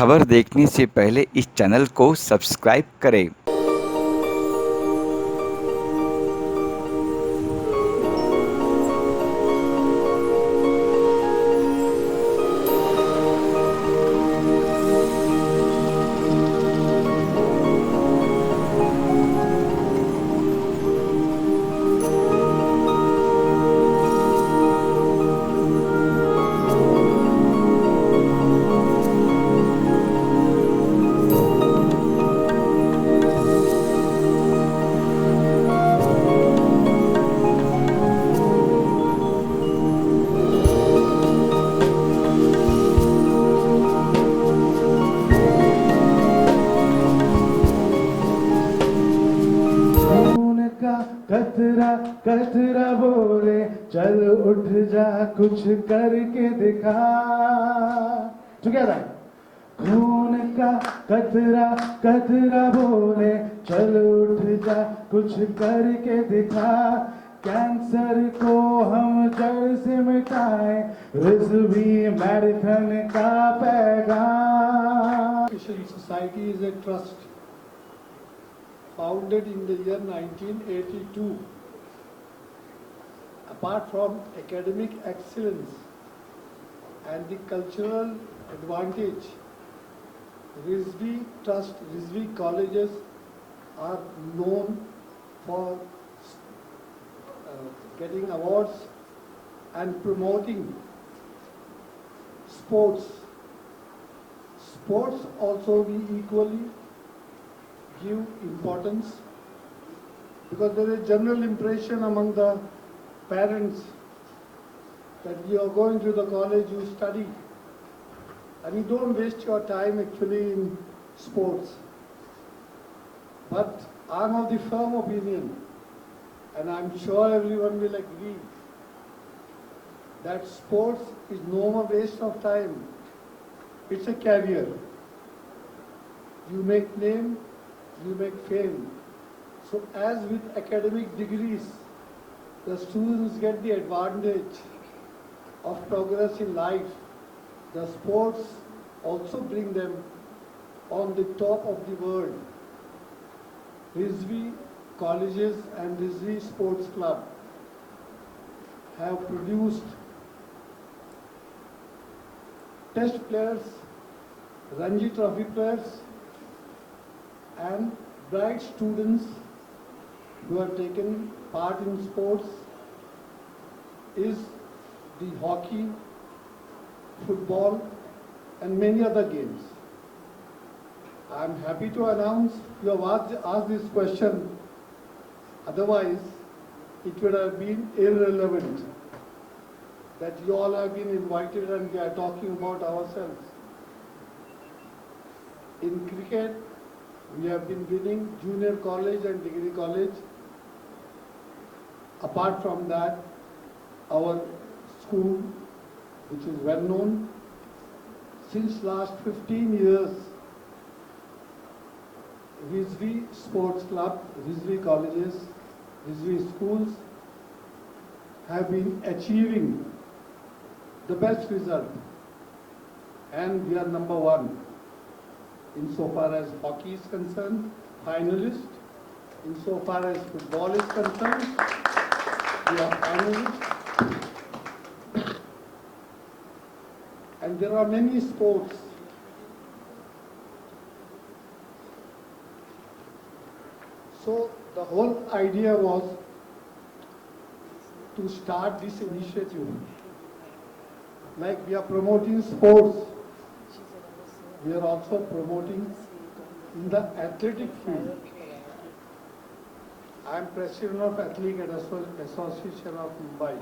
खबर देखने से पहले इस चैनल को सब्सक्राइब करें। खून का कतरा कतरा बोले चल उठ जा कुछ करके दिखा टुगेदर खून का कतरा कतरा बोले चल उठ जा कुछ करके दिखा कैंसर को हम जड़ से मिटाएं रिजवी मैराथन का पैगाम Education Society is a trust founded in the year 1982. Apart from academic excellence and the cultural advantage, Rizvi Trust, Rizvi colleges are known for getting awards and promoting sports. Sports also we equally give importance because there is a general impression among the parents that you are going to the college, you study, and you don't waste your time actually in sports. But I'm of the firm opinion, and I'm sure everyone will agree, that sports is no more waste of time. It's a career. You make name, you make fame. So as with academic degrees, the students get the advantage of progress in life. The sports also bring them on the top of the world. Rizvi colleges and Rizvi Sports Club have produced test players, Ranji Trophy players, and bright students who have taken part in sports is the hockey, football, and many other games. I am happy to announce you have asked this question, otherwise it would have been irrelevant that you all have been invited and we are talking about ourselves. In cricket, we have been winning junior college and degree college. Apart from that, our school, which is well known, since last 15 years, Rizvi Sports Club, Rizvi colleges, Rizvi schools have been achieving the best result, and we are number one insofar as hockey is concerned, finalist. Insofar as football is concerned, we are finalist. And there are many sports. So the whole idea was to start this initiative. Like we are promoting sports, we are also promoting in the athletic field. I am president of Athletic Association of Mumbai,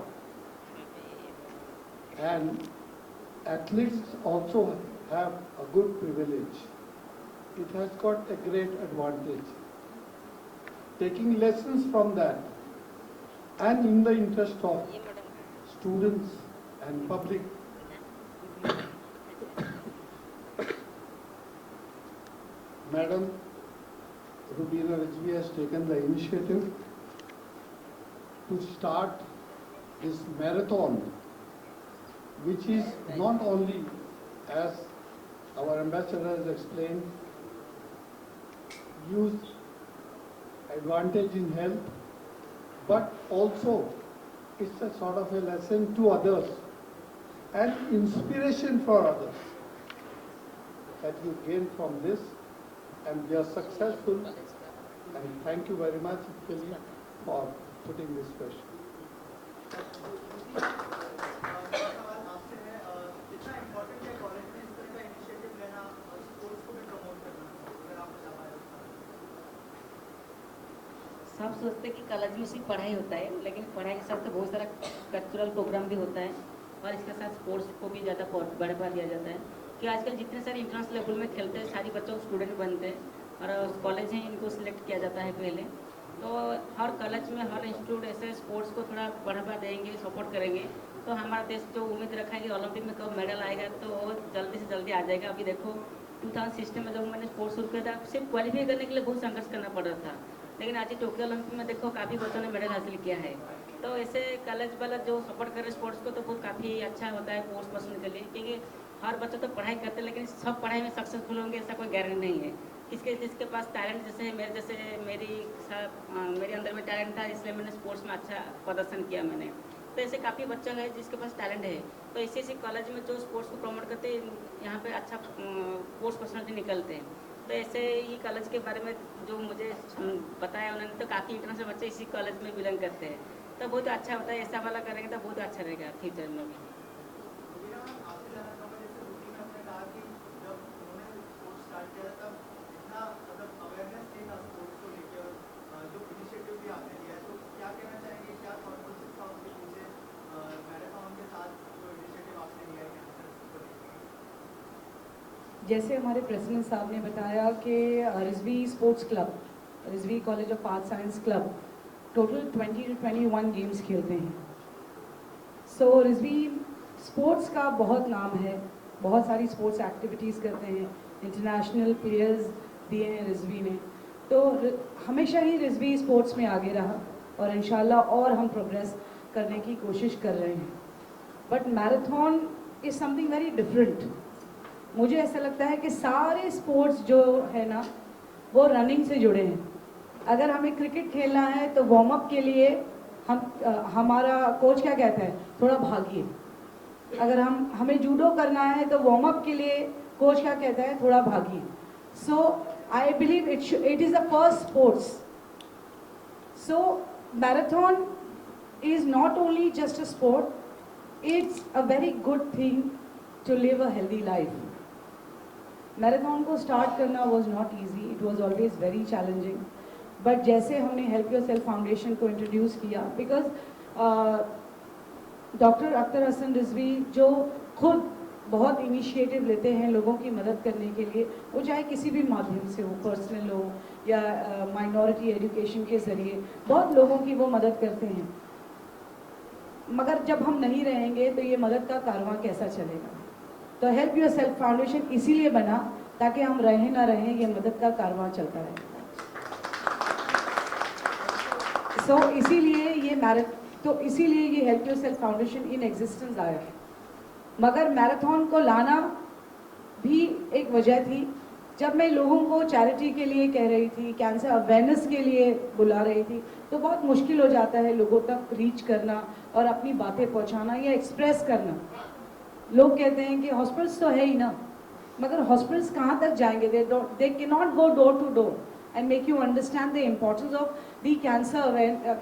and athletes also have a good privilege. It has got a great advantage. Taking lessons from that, and in the interest of students and public, Madam Rubina Rizvi has taken the initiative to start this marathon, which is not only as our ambassador has explained, youth advantage in health, but also it's a sort of a lesson to others and inspiration for others that you gain from this, and we are successful. And thank you very much, Philly, for putting this question. सब सोचते हैं कि college में सिर्फ पढ़ाई होता है, लेकिन पढ़ाई के साथ तो बहुत सारा कल्चरल प्रोग्राम भी होता है और इसके साथ स्पोर्ट्स को भी ज़्यादा बढ़ावा दिया जाता है कि आजकल जितने सारे इंटरनेशनल लेवल में खेलते हैं सारी बच्चों को स्टूडेंट बनते हैं और कॉलेज हैं इनको सिलेक्ट किया जाता है पहले। तो हर कॉलेज में हर इंस्टीट्यूट ऐसे स्पोर्ट्स को थोड़ा बढ़ावा देंगे, सपोर्ट करेंगे तो हमारा देश जो उम्मीद रखा है कि ओलंपिक में कब मेडल आएगा तो वो जल्दी से जल्दी आ जाएगा। अभी देखो 2016 में जब मैंने स्पोर्ट्स शुरू किया था सिर्फ क्वालिफाई करने के लिए बहुत संघर्ष करना पड़ रहा था, लेकिन आज टोक्यो ओलंपिक में देखो काफ़ी बच्चों ने मेडल हासिल किया है। तो ऐसे कॉलेज वाला जो सपोर्ट कर रहे स्पोर्ट्स को तो बहुत काफ़ी अच्छा होता है स्पोर्ट्स पर्सन के लिए, क्योंकि हर बच्चा तो पढ़ाई करते हैं लेकिन सब पढ़ाई में सक्सेसफुल होंगे ऐसा कोई गारंटी नहीं है। जिसके पास टैलेंट जैसे मेरे अंदर में टैलेंट था इसलिए मैंने स्पोर्ट्स में अच्छा प्रदर्शन किया मैंने। तो ऐसे काफ़ी बच्चे हैं जिसके पास टैलेंट है, तो इसी कॉलेज में जो स्पोर्ट्स को प्रमोट करते हैं यहाँ पे अच्छा स्पोर्ट्स पर्सनालिटी निकलते हैं। तो ऐसे ही कॉलेज के बारे में जो मुझे बताया उन्होंने, तो काफ़ी इंटरनेशनल बच्चे इसी कॉलेज में बिलोंग करते हैं, तो बहुत अच्छा होता है। ऐसा वाला करेंगे तो बहुत अच्छा रहेगा फ्यूचर में भी। जैसे हमारे प्रेसिडेंट साहब ने बताया कि Rizvi sports club, Rizvi college of art science club total 20 to 21 games खेलते हैं। सो रिजवी स्पोर्ट्स का बहुत नाम है, बहुत सारी स्पोर्ट्स एक्टिविटीज़ करते हैं, इंटरनेशनल प्लेयर्स दिए हैं रिजवी ने, तो हमेशा ही रिजवी स्पोर्ट्स में आगे रहा और इंशाल्लाह और हम प्रोग्रेस करने की कोशिश कर रहे हैं। But marathon is something very different. मुझे ऐसा लगता है कि सारे स्पोर्ट्स जो है ना वो रनिंग से जुड़े हैं। अगर हमें क्रिकेट खेलना है तो वार्म अप के लिए हमारा कोच क्या कहता है, थोड़ा भागिए। अगर हमें जूडो करना है तो वार्म अप के लिए कोच क्या कहता है, थोड़ा भागिए। So I believe it is the first sports. So marathon is not only just a sport, it's a very good thing to live a healthy life. Marathon को स्टार्ट करना was not easy, it was always very challenging. But जैसे हमने help yourself foundation को introduce किया, because doctor Akhtar Hasan Rizvi जो खुद बहुत initiative लेते हैं लोगों की मदद करने के लिए, वो चाहे किसी भी माध्यम से हो, पर्सनल हो या माइनॉरिटी एजुकेशन के ज़रिए, बहुत लोगों की वो मदद करते हैं। मगर जब हम नहीं रहेंगे तो ये मदद का कारवां कैसा चलेगा? तो हेल्प योर सेल्फ फाउंडेशन इसीलिए बना ताकि हम रहें ना रहें, ये मदद का कारवां चलता रहे। इसीलिए ये help yourself foundation in existence आया। मगर मैराथन को लाना भी एक वजह थी। जब मैं लोगों को चैरिटी के लिए कह रही थी, कैंसर अवेयरनेस के लिए बुला रही थी, तो बहुत मुश्किल हो जाता है लोगों तक रीच करना और अपनी बातें पहुंचाना या एक्सप्रेस करना। लोग कहते हैं कि हॉस्पिटल्स तो है ही ना, मगर हॉस्पिटल्स कहाँ तक जाएंगे? They can not go door to door and make you understand the importance of the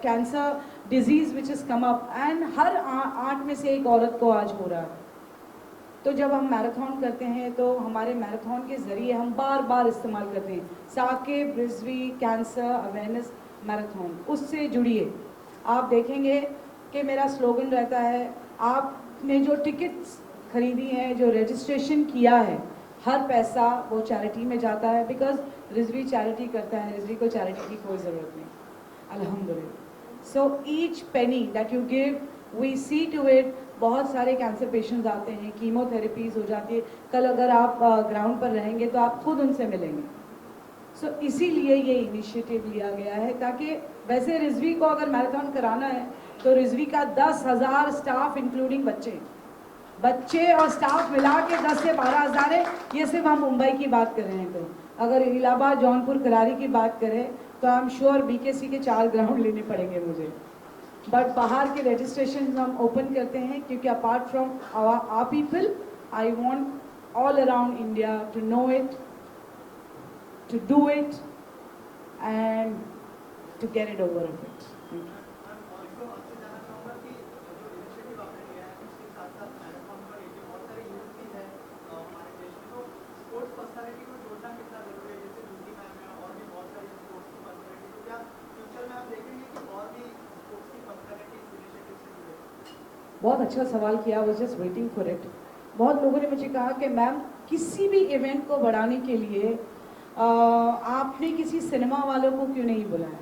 cancer disease which has come up, and हर 8 में से एक औरत को आज हो रहा है। तो जब हम मैराथन करते हैं तो हमारे मैराथन के ज़रिए हम बार बार इस्तेमाल करते हैं Saqib Rizvi cancer awareness marathon, उससे जुड़िए। आप देखेंगे कि मेरा स्लोगन रहता है, आपने जो टिकट्स खरीदी हैं, जो रजिस्ट्रेशन किया है, हर पैसा वो चैरिटी में जाता है, बिकॉज रिजवी चैरिटी करता है, रिजवी को चैरिटी की कोई ज़रूरत नहीं, अल्हम्दुलिल्लाह। So each penny that you give we see to it. बहुत सारे कैंसर पेशेंट्स आते हैं, कीमोथेरेपीज हो जाती है, कल अगर आप ग्राउंड पर रहेंगे तो आप खुद उनसे मिलेंगे। सो इसीलिए ये इनिशिएटिव लिया गया है, ताकि वैसे रिजवी को अगर मैराथन कराना है तो रिजवी का 10,000 स्टाफ इंक्लूडिंग बच्चे, बच्चे और स्टाफ मिला के 10 से 12 हज़ार है। ये सिर्फ हम मुंबई की बात कर रहे हैं। तो अगर इलाहाबाद, जौनपुर, करारी की बात करें तो आई एम श्योर BKC के 4 ग्राउंड लेने पड़ेंगे मुझे। बट बाहर के रजिस्ट्रेशन हम ओपन करते हैं क्योंकि apart from our people, I want all around India to know it, to do it and to get it over of it. बहुत अच्छा सवाल किया, I was just waiting for it. बहुत लोगों ने मुझे कहा कि मैम किसी भी इवेंट को बढ़ाने के लिए आपने किसी सिनेमा वालों को क्यों नहीं बुलाया,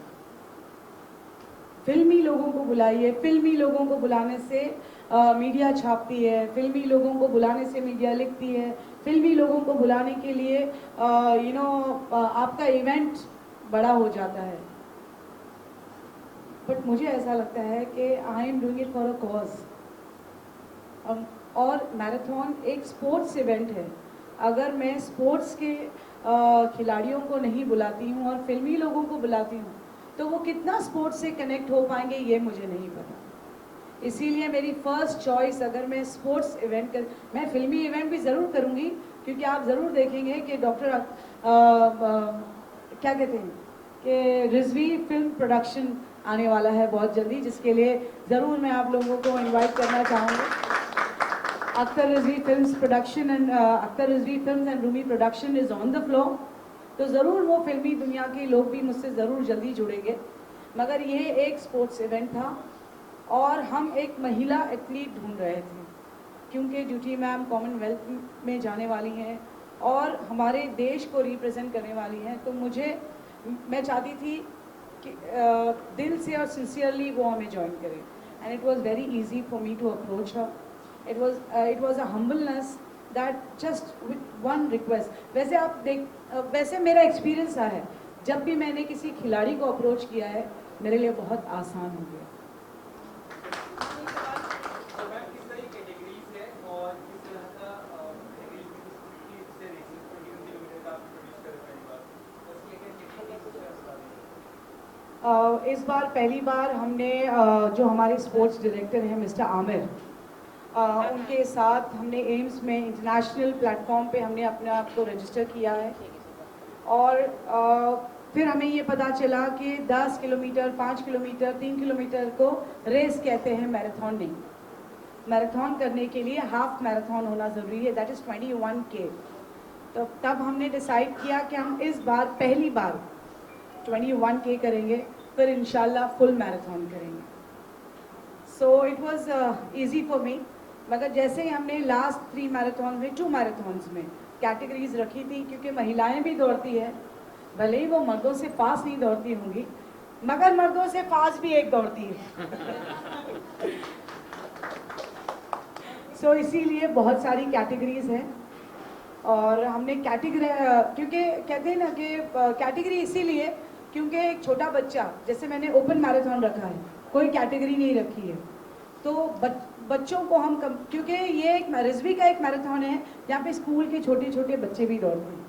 फिल्मी लोगों को बुलाइए। फिल्मी लोगों को बुलाने से मीडिया छापती है, फिल्मी लोगों को बुलाने से मीडिया लिखती है, फिल्मी लोगों को बुलाने के लिए आपका इवेंट बड़ा हो जाता है। बट मुझे ऐसा लगता है कि I am doing it for a cause. और मैराथन एक स्पोर्ट्स इवेंट है। अगर मैं स्पोर्ट्स के खिलाड़ियों को नहीं बुलाती हूँ और फिल्मी लोगों को बुलाती हूँ तो वो कितना स्पोर्ट्स से कनेक्ट हो पाएंगे ये मुझे नहीं पता। इसीलिए मेरी फर्स्ट चॉइस, अगर मैं स्पोर्ट्स इवेंट कर, मैं फिल्मी इवेंट भी ज़रूर करूँगी क्योंकि आप ज़रूर देखेंगे कि डॉक्टर क्या कहते हैं कि रिजवी फिल्म प्रोडक्शन आने वाला है बहुत जल्दी, जिसके लिए ज़रूर मैं आप लोगों को इनवाइट करना चाहूँगी। Akhtar Rizvi films production and Akhtar Rizvi films and Rumi production is on the floor. तो ज़रूर वो फिल्मी दुनिया के लोग भी मुझसे ज़रूर जल्दी जुड़ेंगे। मगर ये एक स्पोर्ट्स इवेंट था और हम एक महिला एथलीट ढूंढ रहे थे क्योंकि ड्यूटी मैम कॉमनवेल्थ में जाने वाली हैं और हमारे देश को रिप्रेजेंट करने वाली हैं। तो मैं चाहती थी कि दिल से और सिंसियरली वो हमें ज्वाइन करें and it was very easy for me to approach her. It was a humbleness that just with one request. वैसे आप वैसे मेरा एक्सपीरियंस रहा है, जब भी मैंने किसी खिलाड़ी को अप्रोच किया है मेरे लिए बहुत आसान हो गया। इस बार पहली बार हमने जो हमारे स्पोर्ट्स डायरेक्टर हैं मिस्टर आमिर, उनके साथ हमने एम्स में इंटरनेशनल प्लेटफॉर्म पे हमने अपने आप को रजिस्टर किया है। और फिर हमें ये पता चला कि 10 किलोमीटर, 5 किलोमीटर, 3 किलोमीटर को रेस कहते हैं, मैराथन नहीं। मैराथन करने के लिए हाफ मैराथन होना ज़रूरी है, दैट इज़ 21K। तो तब हमने डिसाइड किया कि हम इस बार पहली बार 21K करेंगे, फिर इंशाल्लाह फुल मैराथन करेंगे। So it was easy for मी। मगर जैसे ही हमने लास्ट 3 मैराथन में, 2 मैराथन्स में कैटेगरीज रखी थी क्योंकि महिलाएं भी दौड़ती है, भले ही वो मर्दों से फास्ट नहीं दौड़ती होंगी मगर मर्दों से फास्ट भी एक दौड़ती है। सो इसीलिए बहुत सारी कैटेगरीज हैं और हमने कैटेगरी, क्योंकि कहते हैं ना कि कैटेगरी इसीलिए क्योंकि एक छोटा बच्चा, जैसे मैंने ओपन मैराथन रखा है, कोई कैटेगरी नहीं रखी है, तो बच्चों को हम क्योंकि ये एक रिजवी का एक मैराथन है जहाँ पे स्कूल के छोटे छोटे बच्चे भी दौड़ते हैं,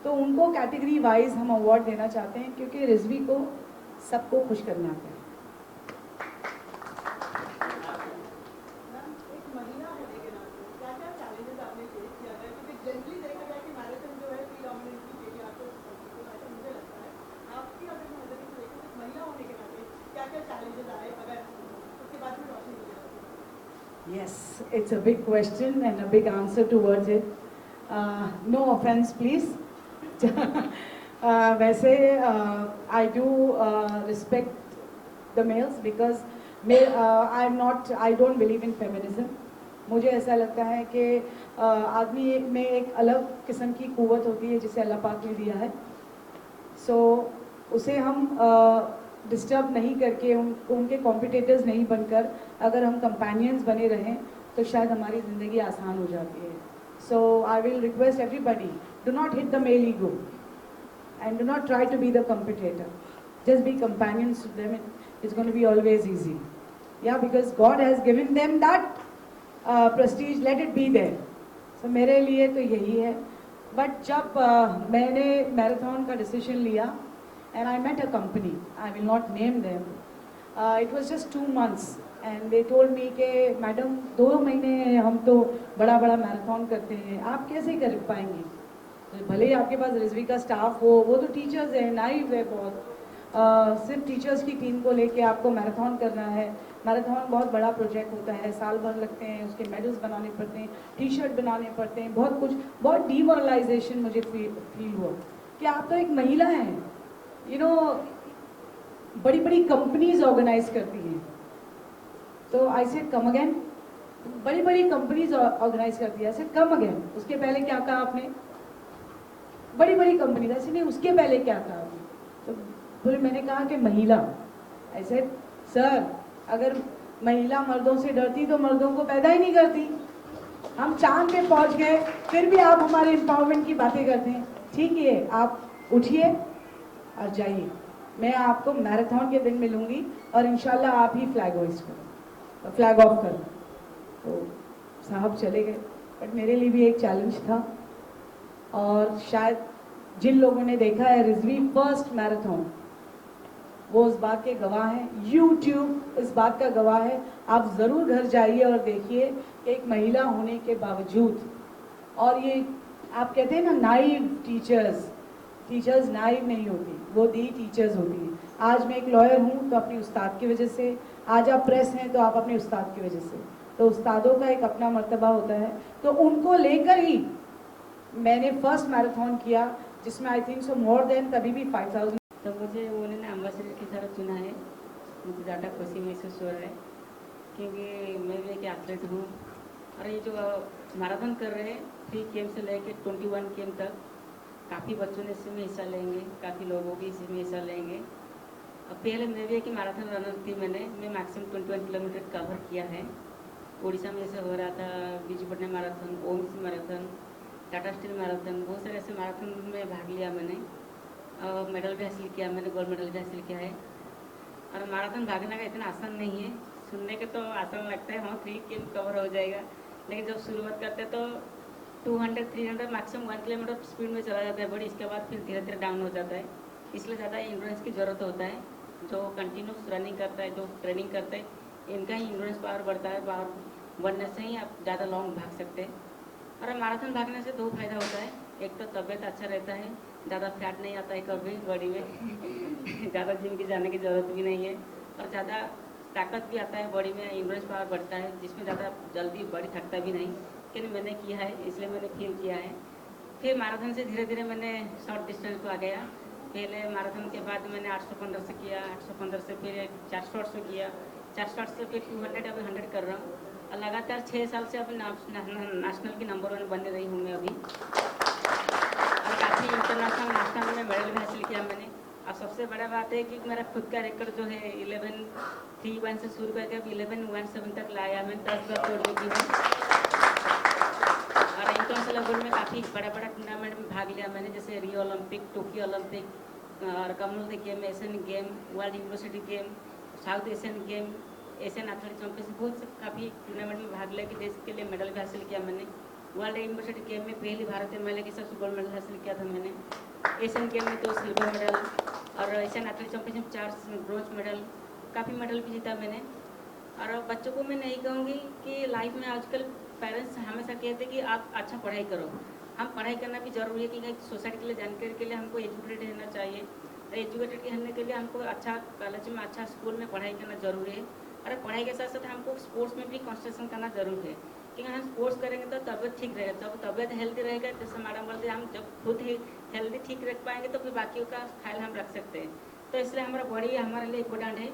तो उनको कैटेगरी वाइज हम अवार्ड देना चाहते हैं क्योंकि रिजवी को सबको खुश करना है। Yes, it's a big question and a big answer towards it. No offense, please. वैसे I do respect the males because I don't believe in feminism. मुझे ऐसा लगता है कि आदमी में एक अलग किस्म की क़ुव्वत होती है जिसे अल्लाह पाक ने दिया है। सो उसे हम डिस्टर्ब नहीं करके, उनके कॉम्पिटिटर्स नहीं बनकर अगर हम कंपेनियंस बने रहें तो शायद हमारी ज़िंदगी आसान हो जाती है। So I will request everybody, do not hit the male ego and do not try to be the competitor. Just be companions to them. It's going to be always easy. Yeah, because God has given them that prestige, let it be there. So मेरे लिए तो यही है। But जब मैंने marathon का decision लिया and I met a company, I will not name them, it was just 2 months and they told me कि मैडम 2 महीने हम तो बड़ा बड़ा मैराथन करते हैं, आप कैसे कर पाएंगी? तो भले ही आपके पास रिजवी का स्टाफ हो, वो तो टीचर्स हैं, नाइव है बहुत, सिर्फ टीचर्स की टीम को लेके आपको मैराथन करना है। मैराथन बहुत बड़ा प्रोजेक्ट होता है, साल भर लगते हैं, उसके मेडल्स बनाने पड़ते हैं, टी शर्ट बनाने पड़ते हैं, बहुत कुछ। बहुत डीमोरलाइजेशन मुझे फील हुआ कि आप तो एक महिला हैं, यू नो, बड़ी बड़ी कंपनीज ऑर्गेनाइज करती हैं। तो आई सेड कम अगेन, बड़ी बड़ी कंपनीज ऑर्गेनाइज करती है, आई सेड कम अगेन। उसके पहले क्या कहा आपने? बड़ी बड़ी कंपनी, ऐसे नहीं, उसके पहले क्या कहा आपने? तो फिर मैंने कहा कि महिला। ऐसे सर, अगर महिला मर्दों से डरती तो मर्दों को पैदा ही नहीं करती। हम चांद पे पहुंच गए, फिर भी आप हमारे एम्पावरमेंट की बातें करते हैं। ठीक है, आप उठिए और जाइए, मैं आपको मैराथन के दिन मिलूंगी और इंशाल्लाह आप ही फ्लैग होइस्ट करो, फ्लैग ऑफ करो। तो साहब चले गए, बट मेरे लिए भी एक चैलेंज था। और शायद जिन लोगों ने देखा है रिजवी फर्स्ट मैराथन, वो उस बात के गवाह हैं, यूट्यूब इस बात का गवाह है। आप ज़रूर घर जाइए और देखिए कि एक महिला होने के बावजूद, और ये आप कहते हैं ना नाइव टीचर्स, टीचर्स नाइव नहीं होती, वो दी टीचर्स होती हैं। आज मैं एक लॉयर हूँ तो अपनी उस्ताद की वजह से, आज आप प्रेस हैं तो आप अपने उस्ताद की वजह से। तो उस्तादों का एक अपना मर्तबा होता है, तो उनको लेकर ही मैंने फर्स्ट मैराथन किया, जिसमें I think so more than तभी भी 5000। तो मुझे उन्होंने अम्बासडर की तरह चुना है, मुझे ज़्यादा खुशी महसूस हो रहा है क्योंकि मैं भी एक एथलीट हूँ। और ये जो मैराथन कर रहे हैं 3 KM से लेकर 21 KM तक, काफ़ी बच्चों ने इसमें हिस्सा लेंगे, काफ़ी लोगों भी इसमें हिस्सा लेंगे। अब पहले मैं भी एक मैराथन रनर थी, मैं मैक्सिमम 21 किलोमीटर कवर किया है। उड़ीसा में ऐसे हो रहा था, बीजूपट्टनम मैराथन, ओमसी मैराथन, टाटा स्टील मैराथन, बहुत सारे ऐसे मैराथन में भाग लिया मैंने। मेडल भी हासिल किया मैंने, गोल्ड मेडल भी हासिल किया है। और मैराथन भागने का इतना आसान नहीं है, सुनने के तो आसान लगता है, हाँ 3 KM कवर हो जाएगा, लेकिन जब शुरुआत करते हैं तो 200, 300 मैक्सिमम 1 किलोमीटर स्पीड में चला जाता है, बट इसके बाद फिर धीरे धीरे डाउन हो जाता है। इसलिए ज़्यादा इंड्योरेंस की ज़रूरत होता है। जो कंटिन्यूस रनिंग करता है, जो ट्रेनिंग करते हैं, इनका ही इंड्योरेंस पावर बढ़ता है, पावर बढ़ने से ही आप ज़्यादा लॉन्ग भाग सकते हैं। और मैराथन भागने से 2 फायदा होता है, एक तो तबीयत अच्छा रहता है, ज़्यादा फैट नहीं आता है कभी बॉडी में ज़्यादा जिम की जाने की ज़रूरत भी नहीं है, और ज़्यादा ताकत भी आता है बॉडी में, इंड्योरेंस पावर बढ़ता है, जिसमें ज़्यादा जल्दी बॉडी थकता भी नहीं। लेकिन मैंने किया है, इसलिए मैंने फील किया है। फिर मैराथन से धीरे धीरे मैंने शॉर्ट डिस्टेंस को आ गया। पहले मैराथन के बाद मैंने 815 से किया, 815 से फिर 400 किया, 400 से फिर 200, अभी 100 कर रहा हूँ। और लगातार 6 साल से अभी नेशनल की नंबर 1 बन रही हूँ मैं अभी। और काफ़ी इंटरनेशनल, नेशनल में मेडल भी हासिल किया मैंने। और सबसे बड़ा बात है कि मेरा खुद का रिकॉर्ड जो है 11:31 से शुरू करके अब 11:17 तक लाया मैं, 10 बार तोड़ चुकी हूँ। और इंटरनेशनल लेवल में काफ़ी बड़ा बड़ा टूर्नामेंट में भाग लिया मैंने, जैसे रियो ओलंपिक, टोक्यो ओलंपिक और Commonwealth game, Asian game, world university game, south Asian game, Asian athletics championship, बहुत से काफ़ी टूर्नामेंट में भाग लेके देश के लिए मेडल भी हासिल किया मैंने। वर्ल्ड यूनिवर्सिटी गेम में पहली भारतीय महिला के सबसे गोल्ड मेडल हासिल किया था मैंने। एशियन गेम में 2 सिल्वर मेडल और Asian athletics championship 4 bronze medal, काफ़ी मेडल भी जीता मैंने। और बच्चों को मैं नहीं कहूँगी कि लाइफ में आजकल पेरेंट्स हमेशा कहते हैं कि आप अच्छा पढ़ाई करो। हम पढ़ाई करना भी जरूरी है, क्योंकि सोसाइटी के लिए जानकारी के लिए हमको एजुकेटेड रहना चाहिए। एजुकेटेड रहने के लिए हमको अच्छा कॉलेज में, अच्छा स्कूल में पढ़ाई करना जरूरी है। और पढ़ाई के साथ साथ हमको स्पोर्ट्स में भी कंसंट्रेशन करना जरूरी है, क्योंकि हम स्पोर्ट्स करेंगे तो तबियत ठीक रहेगा। जब तबियत हेल्दी रहेगा, जैसे मैडम बोलते हैं, हम जब खुद ही हेल्दी ठीक रख पाएंगे तो फिर बाकी का ख्याल हम रख सकते हैं। तो इसलिए हमारा बॉडी हमारे लिए इम्पोर्टेंट है,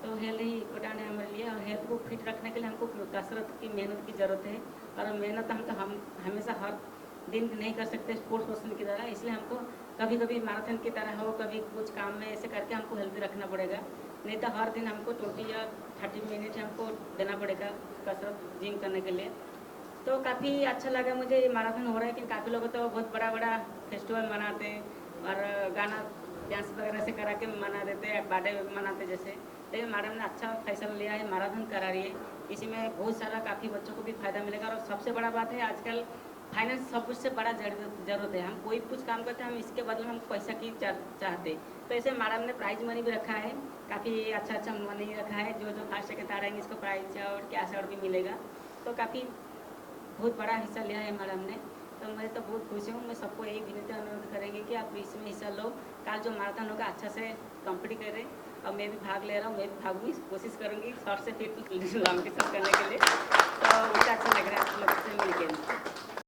तो हेल्थ ही इम्पोर्टेंट है हमारे लिए। और हेल्थ को फिट रखने के लिए हमको कसरत की, मेहनत की ज़रूरत है। और मेहनत हम हमेशा हर दिन नहीं कर सकते स्पोर्ट्स पर्सन की तरह, इसलिए हमको कभी कभी मैराथन की तरह हो, कभी कुछ काम में ऐसे करके हमको हेल्दी रखना पड़ेगा। नहीं तो हर दिन हमको 20 या 30 मिनट हमको देना पड़ेगा कसरत, जिम करने के लिए। तो काफ़ी अच्छा लगा मुझे ये मैराथन हो रहा है, कि काफ़ी लोग तो बहुत बड़ा बड़ा फेस्टिवल मनाते हैं और गाना डांस वगैरह से करा के मना देते हैं, बर्थडे मनाते जैसे। लेकिन मैडम ने अच्छा फैसला लिया है, मैराथन करा रही है, इसी में बहुत सारा काफ़ी बच्चों को भी फायदा मिलेगा। और सबसे बड़ा बात है आजकल फाइनेंस सब कुछ से बड़ा जरूरत है। हम कोई कुछ काम करते हैं, हम इसके बदले हम पैसा की चाहते। तो ऐसे मैडम ने प्राइज मनी भी रखा है, काफ़ी अच्छा मनी रखा है। जो फर्स्ट सेकंड आ रहेंगे इसको प्राइज और कैश अवार्ड भी मिलेगा। तो काफ़ी बहुत बड़ा हिस्सा लिया है मैडम ने। तो मैं तो बहुत खुश हूँ। मैं सबको यही विनती अनुरोध करेंगे कि आप इसमें हिस्सा लो। कल जो मैराथन होगा अच्छा से कंप्लीट करें। और मैं भी भाग ले रहा हूँ, मैं भी भागूंगी, कोशिश करूँगी शॉर्ट से फिर लॉन्ग डिस्टेंस करने के लिए। तो मुझे अच्छा लग रहा है आप लोग से मिलकर।